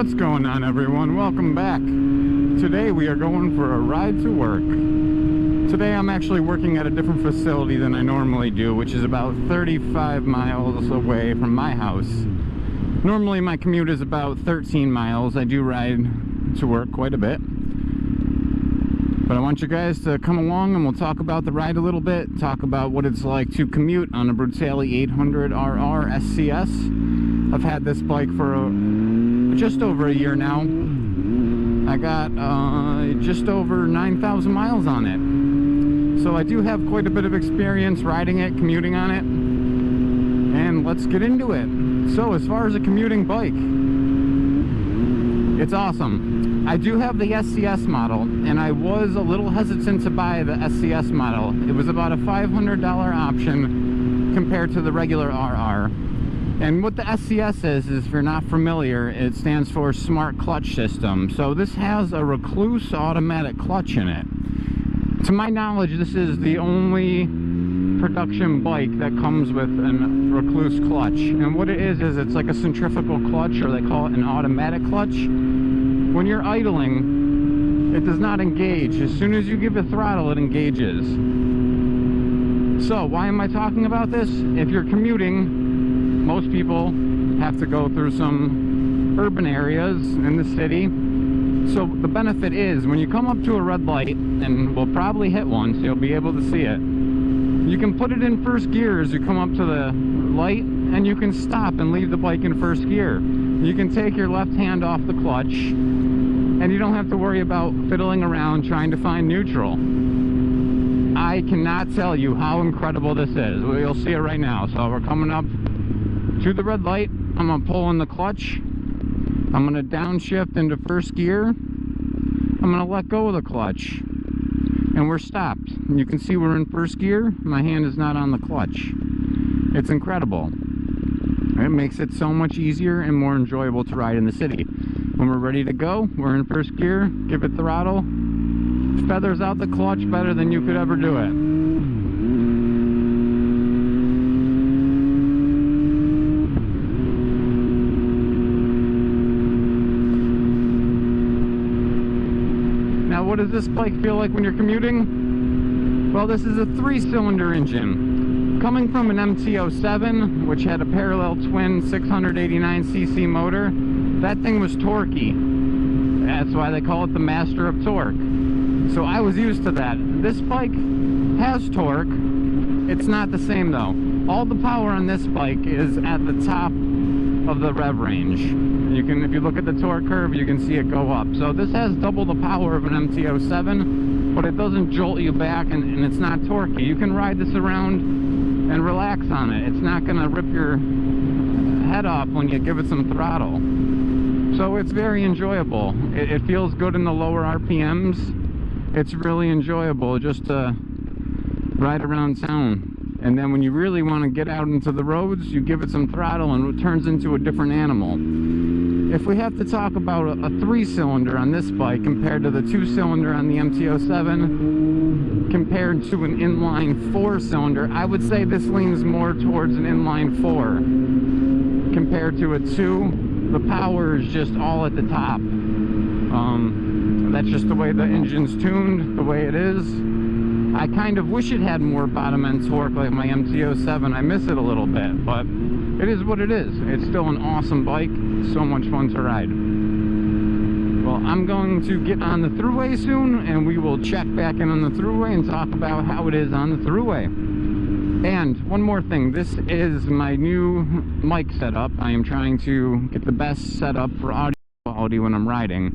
What's going on, everyone? Welcome back. Today we are going for a ride to work. Today I'm actually working at a different facility than I normally do, which is about 35 miles away from my house. Normally my commute is about 13 miles. I do ride to work quite a bit. But I want you guys to come along and we'll talk about the ride a little bit, talk about what it's like to commute on a Brutale 800RR SCS. I've had this bike for just over a year now. I got just over 9,000 miles on it. So I do have quite a bit of experience riding it, commuting on it. And let's get into it. So as far as a commuting bike, it's awesome. I do have the SCS model, and I was a little hesitant to buy the SCS model. It was about a $500 option compared to the regular RR. And what the SCS is if you're not familiar, it stands for Smart Clutch System. So this has a recluse automatic clutch in it. To my knowledge, this is the only production bike that comes with a recluse clutch. And what it is it's like a centrifugal clutch, or they call it an automatic clutch. When you're idling, it does not engage. As soon as you give it throttle, it engages. So why am I talking about this? If you're commuting, most people have to go through some urban areas in the city. So the benefit is when you come up to a red light, and we'll probably hit one, so you'll be able to see it, you can put it in first gear as you come up to the light, and you can stop and leave the bike in first gear. You can take your left hand off the clutch, and you don't have to worry about fiddling around trying to find neutral. I cannot tell you how incredible this is. You'll see it right now. So we're coming up to the red light. I'm going to pull in the clutch. I'm going to downshift into first gear. I'm going to let go of the clutch. And we're stopped. And you can see we're in first gear. My hand is not on the clutch. It's incredible. It makes it so much easier and more enjoyable to ride in the city. When we're ready to go, we're in first gear, give it throttle, feathers out the clutch better than you could ever do it. Now, what does this bike feel like when you're commuting? Well, this is a 3-cylinder engine. Coming from an MT-07, which had a parallel twin 689cc motor, that thing was torquey. That's why they call it the master of torque. So I was used to that. This bike has torque. It's not the same though. All the power on this bike is at the top of the rev range. You can, if you look at the torque curve, you can see it go up. So this has double the power of an MT-07, but it doesn't jolt you back, and it's not torquey. You can ride this around and relax on it. It's not going to rip your head off when you give it some throttle. So it's very enjoyable. It feels good in the lower RPMs. It's really enjoyable just to ride around town. And then when you really want to get out into the roads, you give it some throttle and it turns into a different animal. If we have to talk about a 3-cylinder on this bike compared to the 2-cylinder on the MT-07, compared to an inline 4-cylinder, I would say this leans more towards an inline 4 compared to a 2. The power is just all at the top. That's just the way the engine's tuned, the way it is. I kind of wish it had more bottom end torque like my MT-07. I miss it a little bit, but it is what it is. It's still an awesome bike. So much fun to ride. Well, I'm going to get on the Thruway soon, and we will check back in on the Thruway and talk about how it is on the Thruway. And one more thing, this is my new mic setup. I am trying to get the best setup for audio quality when I'm riding.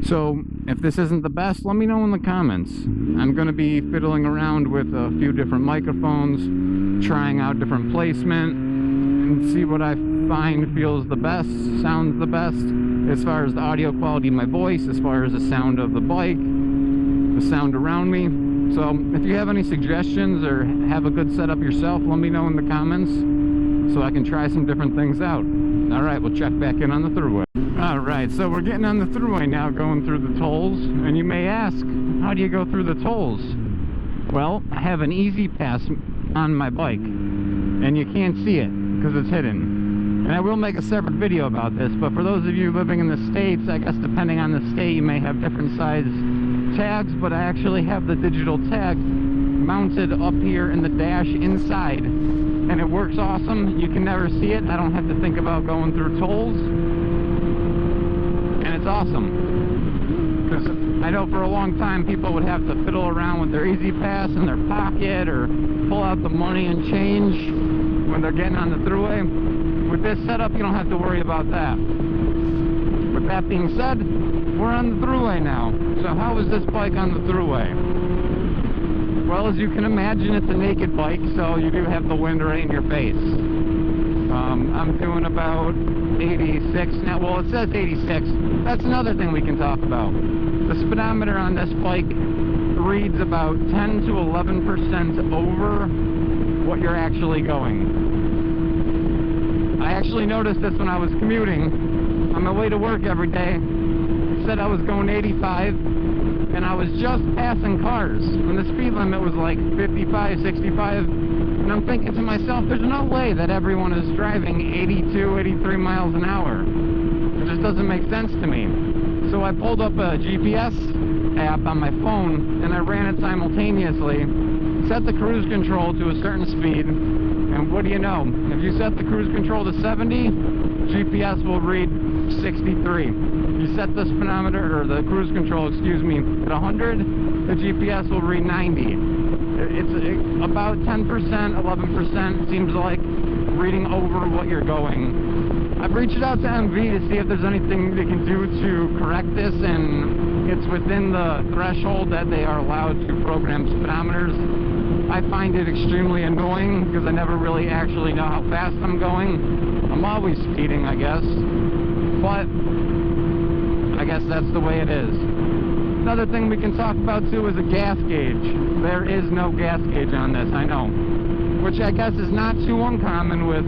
So if this isn't the best, let me know in the comments. I'm going to be fiddling around with a few different microphones, trying out different placement, and see what I find feels the best, sounds the best, as far as the audio quality of my voice, as far as the sound of the bike, the sound around me. So if you have any suggestions or have a good setup yourself, let me know in the comments so I can try some different things out. Alright, we'll check back in on the Thruway. Alright, so we're getting on the Thruway now, going through the tolls. And you may ask, how do you go through the tolls? Well, I have an easy pass on my bike, and you can't see it because it's hidden. And I will make a separate video about this, but for those of you living in the States, I guess depending on the state, you may have different size tags, but I actually have the digital tag mounted up here in the dash inside, and it works awesome. You can never see it. I don't have to think about going through tolls, and it's awesome. Because I know for a long time people would have to fiddle around with their Easy Pass in their pocket or pull out the money and change when they're getting on the Thruway. With this setup, you don't have to worry about that. With that being said, we're on the Thruway now. So how is this bike on the Thruway? Well, as you can imagine, it's a naked bike, so you do have the wind right in your face. I'm doing about 86 now. Well, it says 86. That's another thing we can talk about. The speedometer on this bike reads about 10 to 11% over what you're actually going. I actually noticed this when I was commuting. On my way to work every day, it said I was going 85, and I was just passing cars when the speed limit was like 55, 65, and I'm thinking to myself, there's no way that everyone is driving 82, 83 miles an hour. It just doesn't make sense to me. So I pulled up a GPS app on my phone, and I ran it simultaneously, set the cruise control to a certain speed, and what do you know? If you set the cruise control to 70, GPS will read 63. You set the speedometer, or the cruise control, excuse me, at 100, the GPS will read 90. It's about 10%, 11%, seems like, reading over what you're going. I've reached out to MV to see if there's anything they can do to correct this, and it's within the threshold that they are allowed to program speedometers. I find it extremely annoying because I never really actually know how fast I'm going. I'm always speeding, I guess, but I guess that's the way it is. Another thing we can talk about too is a gas gauge. There is no gas gauge on this, I know, which I guess is not too uncommon with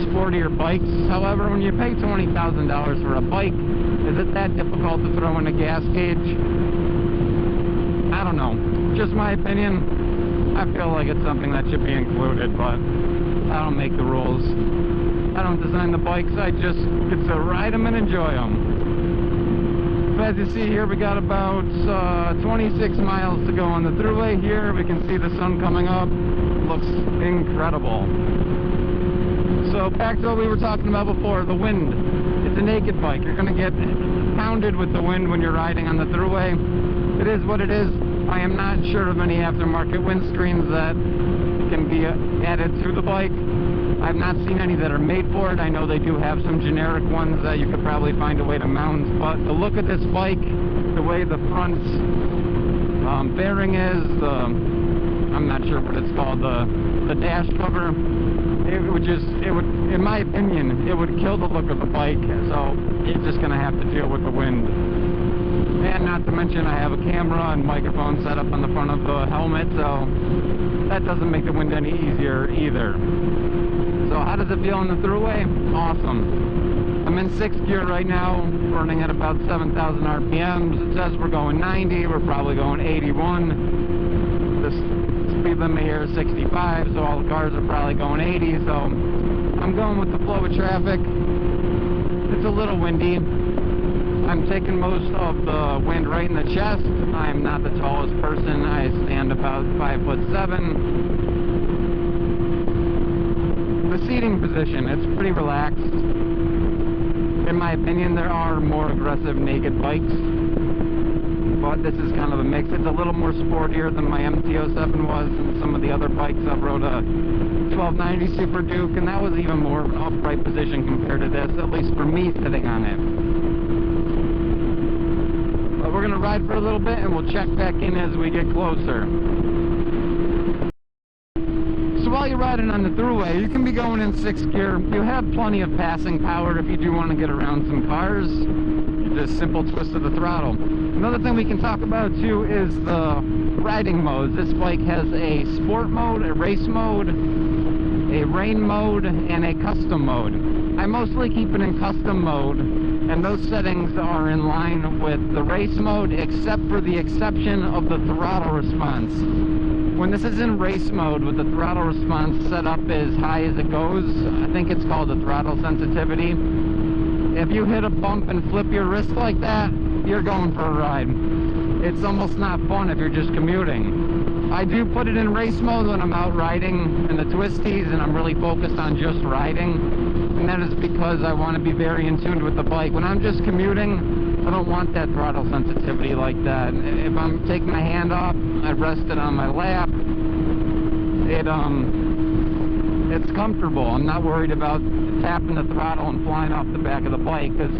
sportier bikes. However, when you pay $20,000 for a bike, is it that difficult to throw in a gas gauge? I don't know. Just my opinion. I feel like it's something that should be included, but I don't make the rules. I don't design the bikes, I just get to ride them and enjoy them. As you see here, we got about 26 miles to go on the Thruway here. We can see the sun coming up. Looks incredible. So back to what we were talking about before, the wind. It's a naked bike. You're going to get pounded with the wind when you're riding on the Thruway. It is what it is. I am not sure of any aftermarket windscreens that can be added to the bike. I've not seen any that are made for it. I know they do have some generic ones that you could probably find a way to mount, but the look of this bike, the way the front bearing is, I'm not sure what it's called, the dash cover, it would, in my opinion, it would kill the look of the bike, so you're just going to have to deal with the wind. And not to mention I have a camera and microphone set up on the front of the helmet, so that doesn't make the wind any easier either. So how does it feel on the Thruway? Awesome. I'm in 6th gear right now, running at about 7,000 RPMs. It says we're going 90, we're probably going 81. The speed limit here is 65, so all the cars are probably going 80, so I'm going with the flow of traffic. It's a little windy. I'm taking most of the wind right in the chest. I'm not the tallest person. I stand about 5'7". The seating position, it's pretty relaxed. In my opinion, there are more aggressive naked bikes, but this is kind of a mix. It's a little more sportier than my MT-07 was, and some of the other bikes. I've rode a 1290 Super Duke, and that was even more of an upright position compared to this, at least for me sitting on it. But we're going to ride for a little bit, and we'll check back in as we get closer. So while you're riding on the Thruway, you can be going in 6th gear. You have plenty of passing power if you do want to get around some cars. You just simple twist of the throttle. Another thing we can talk about too is the riding modes. This bike has a sport mode, a race mode, a rain mode, and a custom mode. I mostly keep it in custom mode, and those settings are in line with the race mode, except for the exception of the throttle response. When this is in race mode with the throttle response set up as high as it goes, I think it's called the throttle sensitivity. If you hit a bump and flip your wrist like that, you're going for a ride. It's almost not fun if you're just commuting. I do put it in race mode when I'm out riding in the twisties and I'm really focused on just riding. And that is because I want to be very in tune with the bike. When I'm just commuting, I don't want that throttle sensitivity like that. If I'm taking my hand off, I rest it on my lap. It's comfortable. I'm not worried about tapping the throttle and flying off the back of the bike, because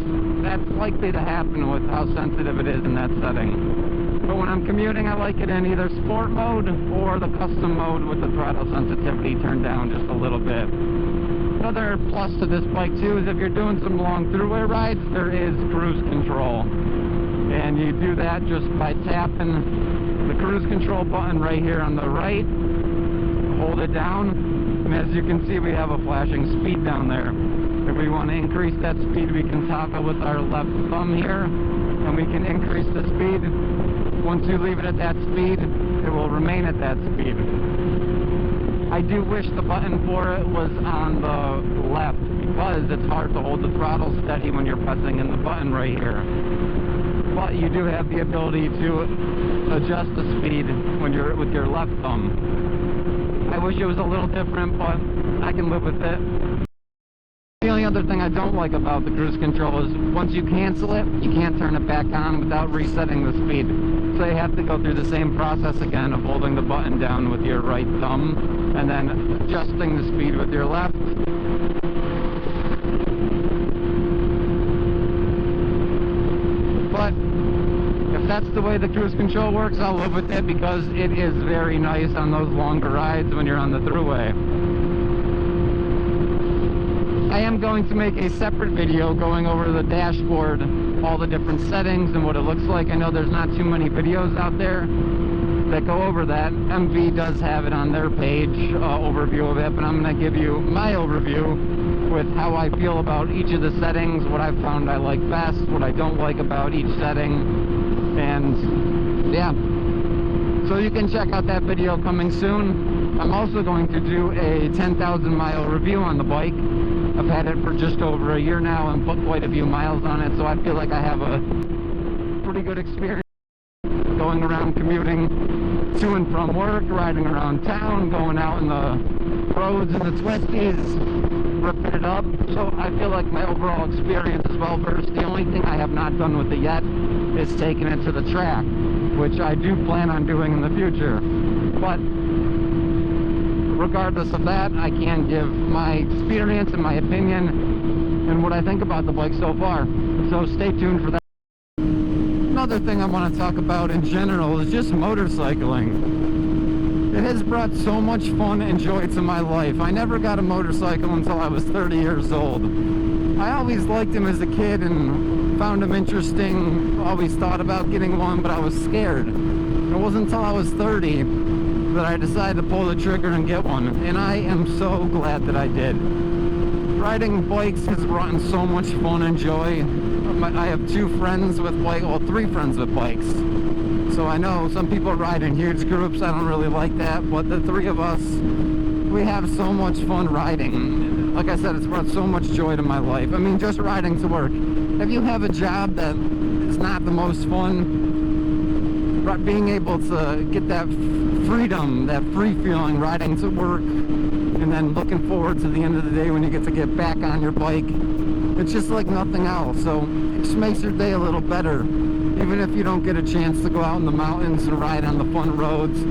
that's likely to happen with how sensitive it is in that setting. But when I'm commuting, I like it in either sport mode or the custom mode with the throttle sensitivity turned down just a little bit. Another plus to this bike too is if you're doing some long throughway rides, there is cruise control. And you do that just by tapping the cruise control button right here on the right. Hold it down. And as you can see, we have a flashing speed down there. If we want to increase that speed, we can toggle with our left thumb here, and we can increase the speed. Once you leave it at that speed, it will remain at that speed. I do wish the button for it was on the left, because it's hard to hold the throttle steady when you're pressing in the button right here. But you do have the ability to adjust the speed when you're with your left thumb. I wish it was a little different, but I can live with it. The only other thing I don't like about the cruise control is once you cancel it, you can't turn it back on without resetting the speed. So you have to go through the same process again of holding the button down with your right thumb and then adjusting the speed with your left. But if that's the way the cruise control works, I'll live with it, because it is very nice on those longer rides when you're on the Thruway. I am going to make a separate video going over the dashboard, all the different settings and what it looks like. I know there's not too many videos out there that go over that. MV does have it on their page, overview of it, but I'm going to give you my overview with how I feel about each of the settings, what I've found I like best, what I don't like about each setting, and yeah. So you can check out that video coming soon. I'm also going to do a 10,000 mile review on the bike. I've had it for just over a year now and put quite a few miles on it, so I feel like I have a pretty good experience going around commuting to and from work, riding around town, going out in the roads and the twisties, ripping it up. So I feel like my overall experience is well versed. The only thing I have not done with it yet is taking it to the track, which I do plan on doing in the future. But regardless of that, I can give my experience and my opinion and what I think about the bike so far. So stay tuned for that. Another thing I want to talk about in general is just motorcycling. It has brought so much fun and joy to my life. I never got a motorcycle until I was 30 years old. I always liked them as a kid and found them interesting, always thought about getting one, but I was scared. It wasn't until I was 30 that I decided to pull the trigger and get one, and I am so glad that I did. Riding bikes has brought in so much fun and joy. I have two friends with bikes, well, three friends with bikes. So I know some people ride in huge groups. I don't really like that, but the three of us, we have so much fun riding. Like I said, it's brought so much joy to my life. I mean, just riding to work. If you have a job that is not the most fun, being able to get that freedom, that free feeling riding to work, and then looking forward to the end of the day when you get to get back on your bike, it's just like nothing else. So it just makes your day a little better, even if you don't get a chance to go out in the mountains and ride on the fun roads.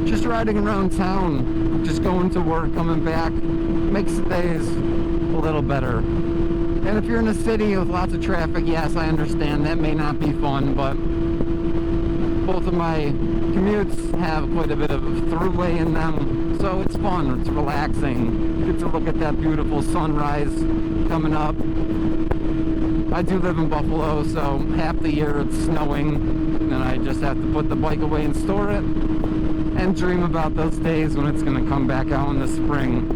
Just riding around town, just going to work, coming back, makes the days a little better. And if you're in a city with lots of traffic, yes, I understand that may not be fun, but both of my commutes have quite a bit of Thruway in them, so it's fun, it's relaxing. You get to look at that beautiful sunrise coming up. I do live in Buffalo, so half the year it's snowing, and I just have to put the bike away and store it, and dream about those days when it's going to come back out in the spring.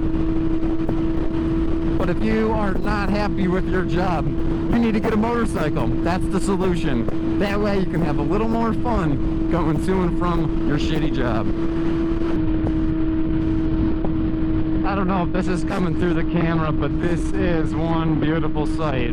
But if you are not happy with your job, I need to get a motorcycle. That's the solution. That way you can have a little more fun going to and from your shitty job. I don't know if this is coming through the camera, but this is one beautiful sight.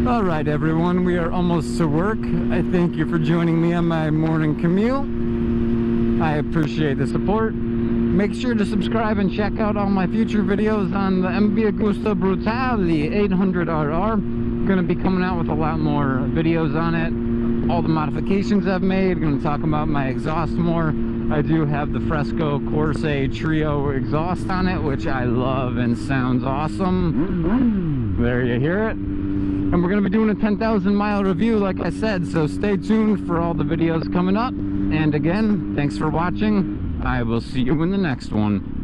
Alright everyone, we are almost to work. I thank you for joining me on my morning commute. I appreciate the support. Make sure to subscribe and check out all my future videos on the MB Agusta Brutale 800RR. Going to be coming out with a lot more videos on it. All the modifications I've made. Going to talk about my exhaust more. I do have the Fresco Corse Trio exhaust on it, which I love and sounds awesome. There you hear it. And we're going to be doing a 10,000 mile review, like I said, so stay tuned for all the videos coming up. And again, thanks for watching. I will see you in the next one.